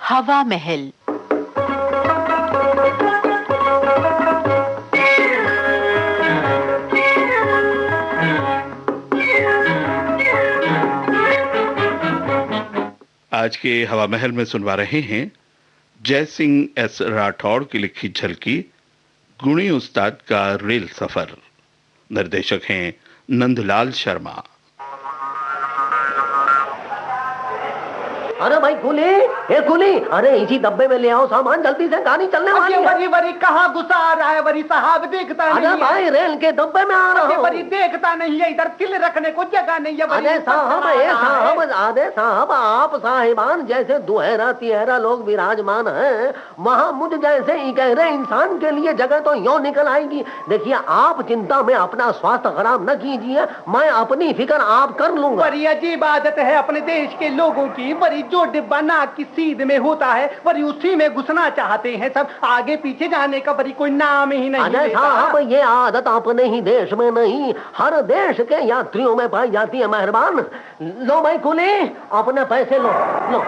हवा महल। आज के हवा महल में सुनवा रहे हैं जय सिंह एस राठौड़ की लिखी झलकी गुणी उस्ताद का रेल सफर। निर्देशक हैं नंदलाल शर्मा। अरे भाई कुली, ए कुली, अरे इसी डब्बे में ले आओ सामान, जल्दी से, गाड़ी चलने वाली है। वरी वरी कहाँ गुस्सा आ रहा है वरी साहब, देखता नहीं है। अरे भाई रेल के डब्बे में आ रहा हूँ। वरी देखता नहीं है, इधर तिल रखने को जगह नहीं है। अरे साहब, अरे साहब, आप साहिबान जैसे दुहरा तिहरा लोग विराजमान हैं, वहाँ मुझ जैसे इकहरे इंसान के लिए जगह तो यूं निकल आएगी। देखिए, आप चिंता में अपना स्वास्थ्य खराब न कीजिए, मैं अपनी फिक्र आप कर लूंगा। बड़ी अजीब आदत है अपने देश के लोगों की, बड़ी जो डिब्बा नाक की सीध में होता है वरी उसी में घुसना चाहते हैं सब, आगे पीछे जाने का बड़ी कोई नाम ही नहीं लेता। साहब, ये आदत अपने ही देश में नहीं, हर देश के यात्रियों में पाई जाती है। मेहरबान, लो भाई कुली, अपने पैसे लो, लो।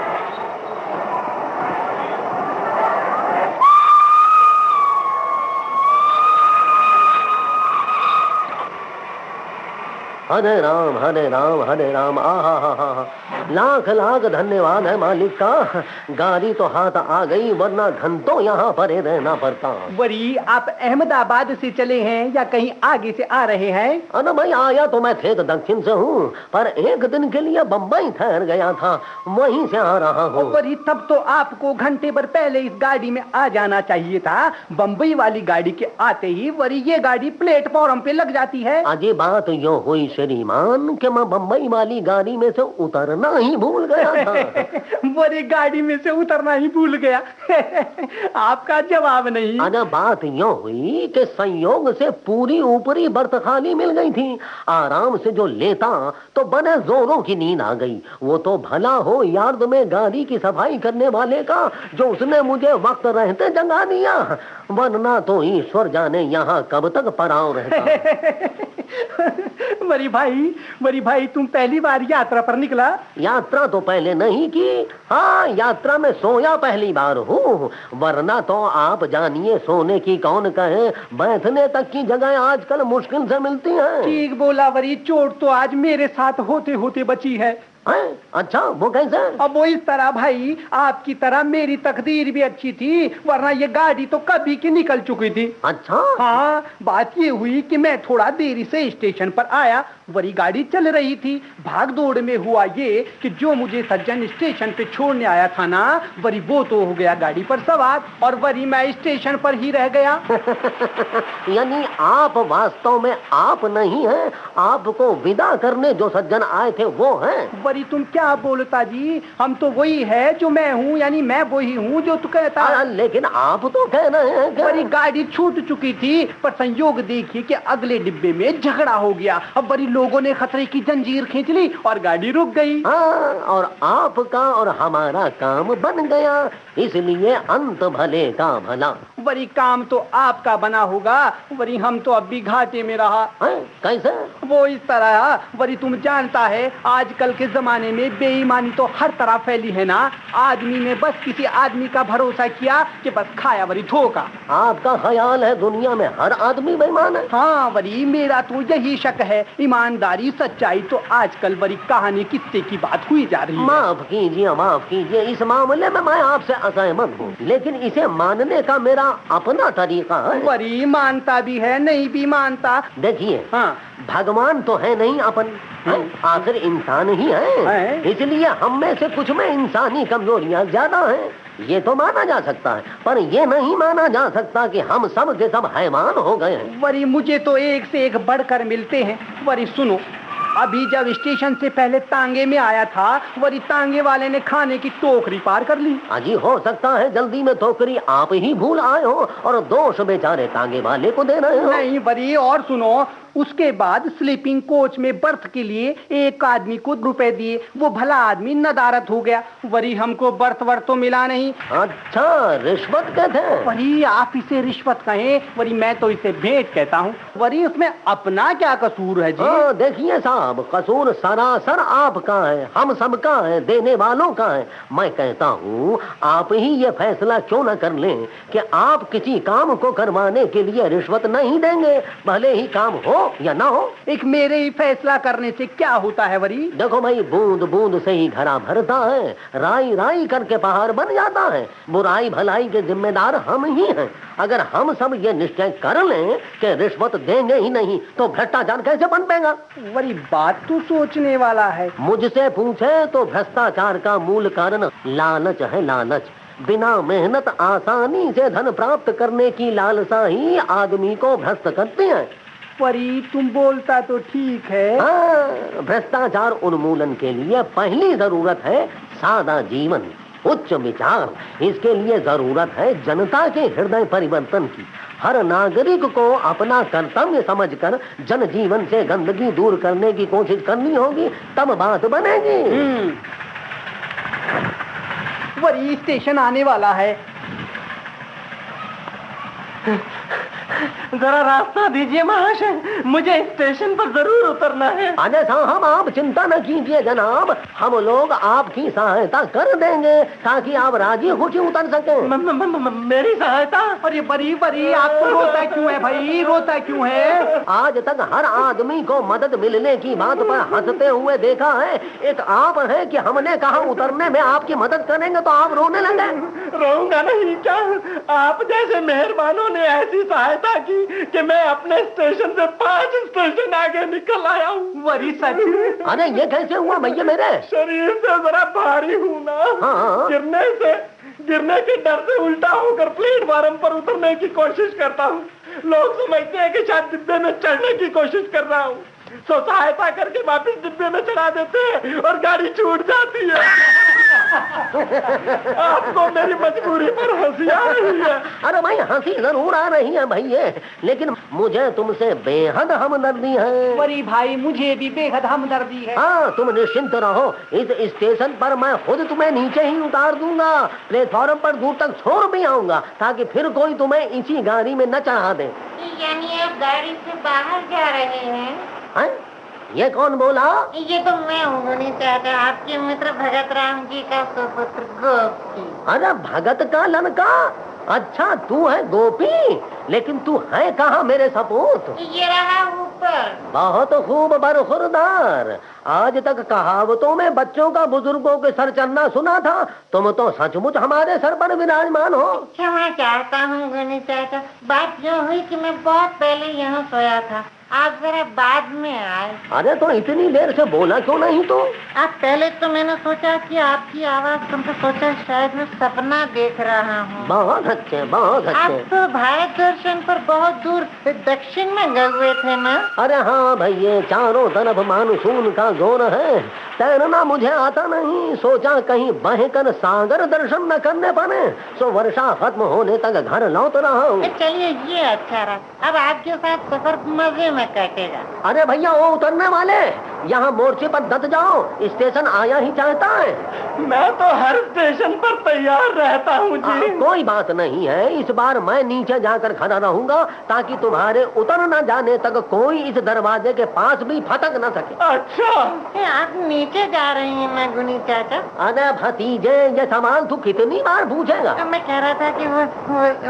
हरे राम हरे राम हरे राम। आहा, लाख लाख धन्यवाद है मालिक का, गाड़ी तो हाथ आ गई, वरना घंटों यहाँ परे रहना पड़ता। वरी आप अहमदाबाद से चले हैं या कहीं आगे से आ रहे हैं? अरे भाई, आया तो मैं ठेठ दक्षिण से हूँ, पर एक दिन के लिए बम्बई ठहर गया था, वहीं से आ रहा हूँ। वरी तब तो आपको घंटे भर पहले इस गाड़ी में आ जाना चाहिए था। बम्बई वाली गाड़ी के आते ही वरी ये गाड़ी प्लेटफॉर्म पे लग जाती है। अजी बात यो हुई श्रीमान कि मैं बम्बई वाली गाड़ी में से उतरना ही भूल गया था। बड़ी गाड़ी में से उतरना ही भूल गया। आपका जवाब नहीं। अरे बात यूं हुई कि संयोग से पूरी ऊपरी बर्थ खाली मिल गई थी, आराम से जो लेता तो बड़े जोरों की नींद आ गई। वो तो भला हो यार्ड में गाड़ी की सफाई करने वाले का, जो उसने मुझे वक्त रहते जगा दिया, वरना तो ईश्वर जाने यहाँ कब तक पड़ाव रहता। वरी भाई तुम पहली बार यात्रा पर निकला? यात्रा तो पहले नहीं की, हाँ यात्रा में सोया पहली बार हूँ, वरना तो आप जानिए सोने की कौन कहे, बैठने तक की जगह आजकल मुश्किल से मिलती है। ठीक बोला वरी, चोट तो आज मेरे साथ होते होते बची है। अच्छा, वो कैसे? अब वो इस तरह भाई, आपकी तरह मेरी तकदीर भी अच्छी थी, वरना ये गाड़ी तो कभी की निकल चुकी थी। अच्छा? हाँ, बात ये हुई कि मैं थोड़ा देरी से स्टेशन पर आया, वरी गाड़ी चल रही थी। भाग दौड़ में हुआ ये कि जो मुझे सज्जन स्टेशन पे छोड़ने आया था ना, वरी वो तो हो गया गाड़ी पर सवार, और वरी मैं स्टेशन पर ही रह गया। यानी आप वास्तव में आप नहीं हैं, आपको विदा करने जो सज्जन आए थे वो हैं। वरी तुम क्या बोलता जी, हम तो वही है जो मैं हूँ, यानी मैं वही हूँ जो तू कहता। लेकिन आप तो कह रहे हैं कि वरी गाड़ी छूट चुकी थी, पर संयोग देखिए कि अगले डिब्बे में झगड़ा हो गया। अब वरी लोगों ने खतरे की जंजीर खींच ली और गाड़ी रुक गई। हाँ, और आपका और हमारा काम बन गया, इसलिए अंत भले का भला। वरी काम तो आपका बना होगा, वरी हम तो अब भी घाटे में रहा। कैसे? वो इस तरह, वरी तुम जानता है आजकल के जमाने में बेईमानी तो हर तरह फैली है ना। आदमी ने बस किसी आदमी का भरोसा किया कि बस खाया वरी धोखा। आपका ख्याल है दुनिया में हर आदमी बेईमान है? हाँ वरी, मेरा तो यही शक है। ईमानदारी सच्चाई तो आजकल वरी कहानी किस्से की बात हुई जा रही है। माफ कीजिए, इस मामले में मैं आपसे असहमत हूँ, लेकिन इसे मानने का मेरा अपना तरीका है। वरी मानता भी है, नहीं भी मानता। देखिए, हाँ, भगवान तो है नहीं अपन, आखिर इंसान ही है, इसलिए हम में से कुछ में इंसानी कमजोरियां ज्यादा हैं, ये तो माना जा सकता है, पर ये नहीं माना जा सकता कि हम सब के सब हैवान हो गए हैं। वरी मुझे तो एक से एक बढ़कर मिलते हैं। वरी सुनो, अभी जब स्टेशन से पहले तांगे में आया था, वरी तांगे वाले ने खाने की टोकरी पार कर ली। अजी हो सकता है जल्दी में टोकरी आप ही भूल आए हो और दोष बेचारे तांगे वाले को दे रहे हो। नहीं वरी, और सुनो, उसके बाद स्लीपिंग कोच में बर्थ के लिए एक आदमी को रुपए दिए, वो भला आदमी नदारत हो गया, वरी हमको बर्थ वर्थ तो मिला नहीं। अच्छा, रिश्वत कहते हैं? वरी आप इसे रिश्वत कहें, वरी मैं तो इसे भेंट कहता हूँ। वरी उसमें अपना क्या कसूर है जी? देखिए साहब, कसूर सरासर आपका है, हम सबका है, देने वालों का है। मैं कहता हूँ आप ही ये फैसला क्यों न कर लें कि आप किसी काम को करवाने के लिए रिश्वत नहीं देंगे, भले ही काम हो या ना हो। एक मेरे ही फैसला करने से क्या होता है वरी? देखो भाई, बूंद बूंद से ही घड़ा भरता है, राई राई करके पहाड़ बन जाता है। बुराई भलाई के जिम्मेदार हम ही हैं। अगर हम सब ये निश्चय कर लें कि रिश्वत देंगे ही नहीं तो भ्रष्टाचार कैसे बन पाएगा? वही बात तो सोचने वाला है। मुझसे पूछे तो भ्रष्टाचार का मूल कारण लालच है, लालच। बिना मेहनत आसानी से धन प्राप्त करने की लालसा ही आदमी को भ्रष्ट करती है। परी तुम बोलता तो ठीक है। हाँ, भ्रष्टाचार उन्मूलन के लिए पहली जरूरत है सादा जीवन, उच्च विचार। इसके लिए जरूरत है जनता के हृदय परिवर्तन की। हर नागरिक को अपना कर्तव्य समझकर जनजीवन से गंदगी दूर करने की कोशिश करनी होगी, तब बात बनेगी। वही स्टेशन आने वाला है, जरा रास्ता दीजिए महाशय, मुझे स्टेशन पर जरूर उतरना है। अरे साहब, आप चिंता न कीजिए जनाब, हम लोग आपकी सहायता कर देंगे ताकि आप राजी खुशी उतर सकें। मेरी सहायता? अरे बरी बरी, आपको रोता क्यों है भाई, रोता क्यों है? आज तक हर आदमी को मदद मिलने की बात पर हंसते हुए देखा है, एक आप है कि हमने कहा उतरने में आपकी मदद करेंगे तो आप रोने लगे। रोऊंगा नहीं क्या? आप जैसे मेहरबानों ने ऐसी सहायता की कि मैं अपने स्टेशन से 5 स्टेशन आगे निकल आया हूँ। वरी सच? अरे ये कैसे हुआ भैया? मेरे शरीर से जरा भारी हूँ ना। हाँ। गिरने के डर से उल्टा होकर प्लेटफार्म पर उतरने की कोशिश करता हूँ। लोग समझते हैं कि शायद डिब्बे में चढ़ने की कोशिश कर रहा हूँ, तो सहायता करके वापिस डिब्बे में चढ़ा देते हैं और गाड़ी छूट जाती है। आपको मेरी मजबूरी पर हंसी आ रही है। अरे भाई, हंसी जरूर आ रही है भैया, लेकिन मुझे तुमसे बेहद हमदर्दी है। वरी भाई, मुझे भी बेहद हमदर्दी है। हाँ, तुम निश्चिंत रहो, इस स्टेशन पर मैं खुद तुम्हें नीचे ही उतार दूंगा, प्लेटफॉर्म पर दूर तक छोड़ भी आऊंगा ताकि फिर कोई तुम्हें इसी गाड़ी में न चढ़ा दे। यानी आप गाड़ी से बाहर जा रहे हैं? हैं? ये कौन बोला? ये तो मैं हूँ चाचा, आपके मित्र भगत राम जी का सुपुत्र गोपी। अरे भगत का लड़का? अच्छा, तू है गोपी, लेकिन तू है कहाँ मेरे सपूत? ये रहा ऊपर। बहुत खूब बरखुरदार। आज तक कहावतों में बच्चों का बुजुर्गों के सर चलना सुना था, तुम तो सचमुच हमारे सर पर विराजमान हो। क्षमा चाहता हूँ गुनी चाचा, बात यूँ हुई कि मैं बहुत पहले यहाँ सोया था, आप जरा बाद में आए। अरे तो इतनी देर से बोला क्यों नहीं तू? आप पहले तो मैंने सोचा कि आपकी आवाज सुनकर सोचा शायद मैं सपना देख रहा हूँ। बहुत अच्छे, बहुत आप अच्छे। तो भारत दर्शन पर बहुत दूर दक्षिण में गए हुए थे ना? अरे हाँ भैया, चारों तरफ मानसून का जोर है, तैरना मुझे आता नहीं, सोचा कहीं बहकर सागर दर्शन न करने पड़े, सो वर्षा खत्म होने तक घर लौट रहा हूँ। चलिए, ये अच्छा रहा, अब आपके साथ सफर मजे में कटेगा। अरे भैया, वो उतरने वाले, यहाँ मोर्चे पर दत जाओ, स्टेशन आया ही चाहता है। मैं तो हर स्टेशन पर तैयार रहता हूँ जी। कोई बात नहीं है, इस बार मैं नीचे जाकर खड़ा रहूंगा ताकि तुम्हारे उतर न जाने तक कोई इस दरवाजे के पास भी फटक न सके। अच्छा, आप नीचे जा रहे हैं ना गुनी चाचा? अरे भतीजे, ये सवाल तू कितनी बार पूछेगा? मैं कह रहा था कि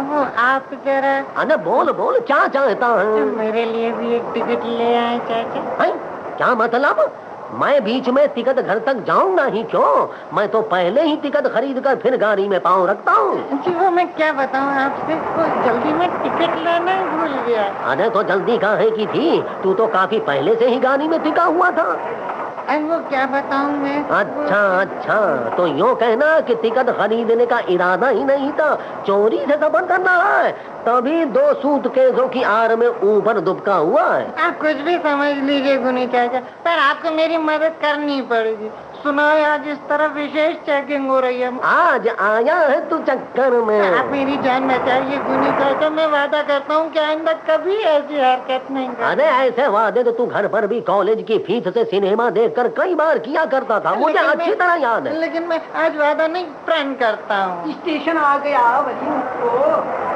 वो आप जरा। अरे बोल बोल, क्या चाहता है? मेरे लिए भी एक टिकट ले आए चाचा। है? क्या मतलब? मैं बीच में टिकट घर तक जाऊंगा ही क्यों? मैं तो पहले ही टिकट खरीद कर फिर गाड़ी में पाँव रखता हूँ। जी वो मैं क्या बताऊँ आपसे, वो जल्दी में टिकट लेना ही भूल गया। अरे तो जल्दी काहे की थी? तू तो काफी पहले से ही गाड़ी में टिका हुआ था। अरे वो क्या बताऊँ मैं। अच्छा, तो यूँ कहना कि टिकट खरीदने का इरादा ही नहीं था, चोरी से सफर करना है, तभी 2 सूटकेसों की आड़ में ऊपर दुबका हुआ है। आप कुछ भी समझ लीजिए गुनी चाचा, पर आपको मेरी मदद करनी पड़ेगी। सुना है आज इस तरफ विशेष चेकिंग हो रही है। आज आया है तू चक्कर में। आप मेरी जान बचाइए गुनी चाचा, मैं वादा करता हूँ कि आइंदा कभी ऐसी हरकत नहीं करूंगा। अरे ऐसे वादे तो तू घर पर भी कॉलेज की फीस से सिनेमा देखकर कई बार किया करता था, मुझे अच्छी तरह याद है। लेकिन मैं आज वादा नहीं प्रण करता हूँ। स्टेशन आ गया वही उसको।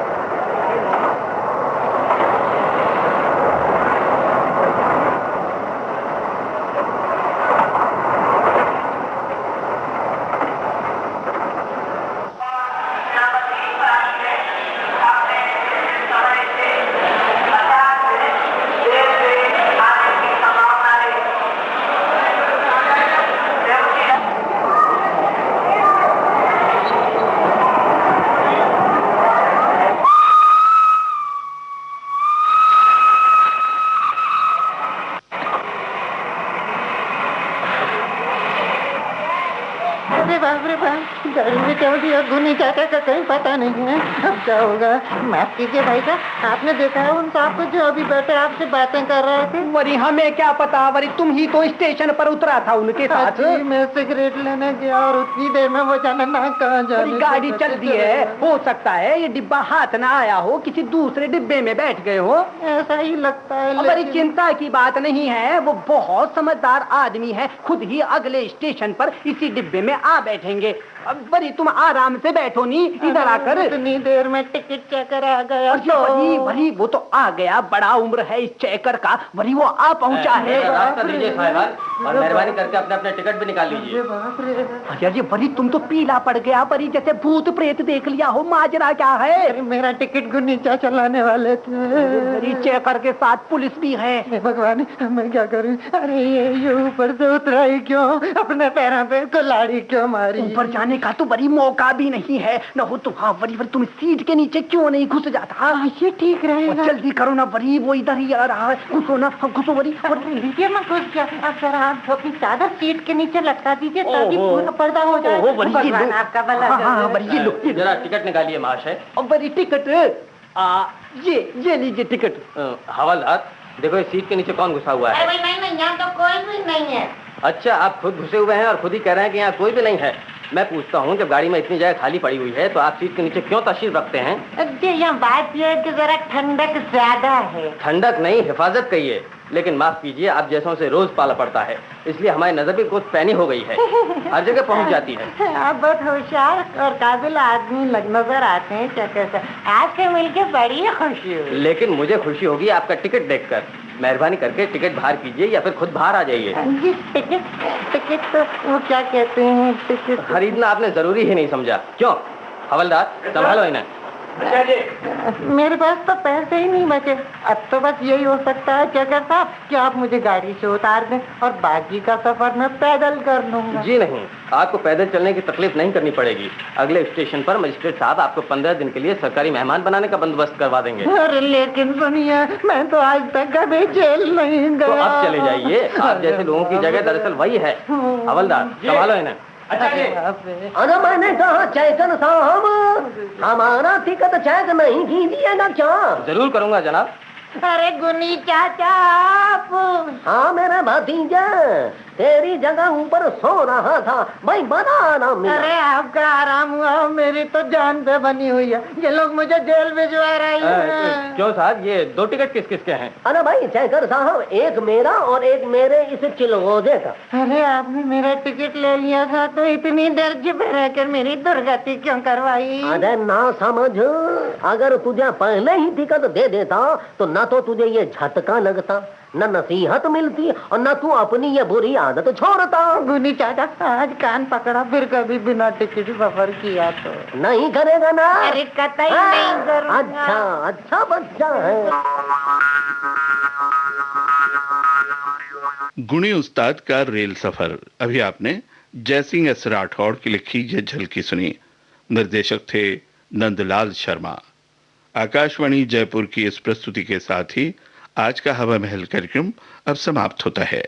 गाड़ी में चल दिया, गुनी चाचा का कहीं पता नहीं है। अब क्या होगा? माफ कीजिए भाई साहब, आपने देखा है उन साहब को जो अभी बैठे आपसे बातें कर रहे थे? वरी हमें क्या पता, वरी तुम ही तो स्टेशन पर उतरा था उनके साथ। मैं सिगरेट लेने गया और उतनी देर में वो जाने ना कहाँ जाने। गाड़ी चल दी है, हो सकता है ये डिब्बा हाथ ना आया हो, किसी दूसरे डिब्बे में बैठ गए हो। ऐसा ही लगता है। बड़ी चिंता की बात नहीं है, वो बहुत समझदार आदमी है, खुद ही अगले स्टेशन पर इसी डिब्बे में आ बैठेंगे। अब बड़ी तुम आराम से बैठो नी, इधर आकर। इतनी देर में टिकट चेकर आ गया। वही वही वो तो आ गया, बड़ा उम्र है इस चेकर का, वही वो आ पहुंचा है। और मेहरबानी करके अपने अपने टिकट भी निकाल लीजिए। अरे बड़ी तुम तो पीला पड़ गया, बड़ी जैसे भूत प्रेत देख लिया हो। माजरा क्या है? अरे मेरा टिकट गुनी चाचा लाने वाले थे। चेकर के साथ पुलिस भी है। भगवान मैं क्या करूं? अरे ये ऊपर से उतरा ही क्यों? अपने पैरों पे कुल्हाड़ी क्यों मारी? ऊपर जाने का तो बड़ी मौका भी नहीं है न हो तो। हाँ बड़ी तुम सीट के नीचे क्यों नहीं घुस जाता? ये ठीक रहेगा। जल्दी करो ना बड़ी, वो इधर ही आ रहा है। घुसो ना, घुसो बड़ी। लीजिए मैं घुस गया। अब जरा आप अपनी चादर सीट के नीचे लटका दीजिए ताकि पूरा पर्दा हो जाए। भगवान आपका भला करे। जरा टिकट निकालिए महाशय। और बड़ी टिकट ये लीजिए टिकट। हवालदार देखो इस सीट के नीचे कौन घुसा हुआ है? नहीं, यहाँ तो कोई भी नहीं है। अच्छा, आप खुद घुसे हुए हैं और खुद ही कह रहे हैं कि यहाँ कोई भी नहीं है। मैं पूछता हूँ, जब गाड़ी में इतनी जगह खाली पड़ी हुई है तो आप सीट के नीचे क्यों तशरीफ रखते हैं? जी यहाँ बात यह है कि जरा ठंडक ज्यादा है। ठंडक नहीं, हिफाजत कहिए। लेकिन माफ कीजिए, आप जैसों से रोज पाला पड़ता है, इसलिए हमारी नजर भी कुछ पैनी हो गई है, हर जगह पहुँच जाती है। आप बहुत होशियार और काबिल आदमी नजर आते हैं चक्कर से। आपसे मिलके बड़ी खुशी हुई। लेकिन मुझे खुशी होगी आपका टिकट देखकर। मेहरबानी करके टिकट बाहर कीजिए या फिर खुद बाहर आ जाइए। जी टिकट तो वो क्या कहते हैं, टिकट खरीदना आपने जरूरी ही नहीं समझा। क्यों हवलदार, संभालो इन्हें। मेरे पास तो पैसे ही नहीं बचे। अब तो बस यही हो सकता है चक्कर साहब कि आप मुझे गाड़ी से उतार दें और बाकी का सफर मैं पैदल कर लूंगा। जी नहीं, आपको पैदल चलने की तकलीफ नहीं करनी पड़ेगी। अगले स्टेशन पर मजिस्ट्रेट साहब आपको 15 दिन के लिए सरकारी मेहमान बनाने का बंदोबस्त करवा देंगे। अरे लेकिन सुनिए, मैं तो आज तक कभी जेल नहीं गया। तो अब चले जाइए, आप जैसे लोगों की जगह दरअसल वही है। हवलदार संभालो इन्हें। अरे मैंने कहा चेतन साहब, हमारा टिकट चेक नहीं कीजिएगा क्या? जरूर करूंगा जनाब। अरे गुनी चाचा आप। हाँ मेरा भतीजा, तेरी जगह ऊपर सो रहा था, भाई बड़ा आराम मिला। अरे आपका आराम हुआ, मेरी तो जान पे बनी हुई है। ये लोग मुझे जेल भिजवा रहे हैं। क्यों साहब, ये 2 टिकट किस किस के हैं? अरे भाई चेकर साहब, एक मेरा और एक मेरे इस चिलगोजे का। अरे आपने मेरा टिकट ले लिया था तो इतनी देर जिपे रहकर मेरी दुर्गति क्यों करवाई? अरे ना समझ, अगर तुझे पहले ही टिकट दे देता तो न तो तुझे ये झटका लगता, न नसीहत मिलती और न तू अपनी ये बुरी आदत छोड़ता। गुनी चाचा आज कान पकड़ा, फिर कभी बिना टिकट सफर किया तो नहीं करेगा ना? अरे कतई नहीं करूंगा। अच्छा अच्छा बच्चा है। गुणी उस्ताद का रेल सफर। अभी आपने जयसिंह एस राठौड़ की लिखी यह झलकी सुनी। निर्देशक थे नंदलाल शर्मा। आकाशवाणी जयपुर की इस प्रस्तुति के साथ ही आज का हवा महल कार्यक्रम अब समाप्त होता है।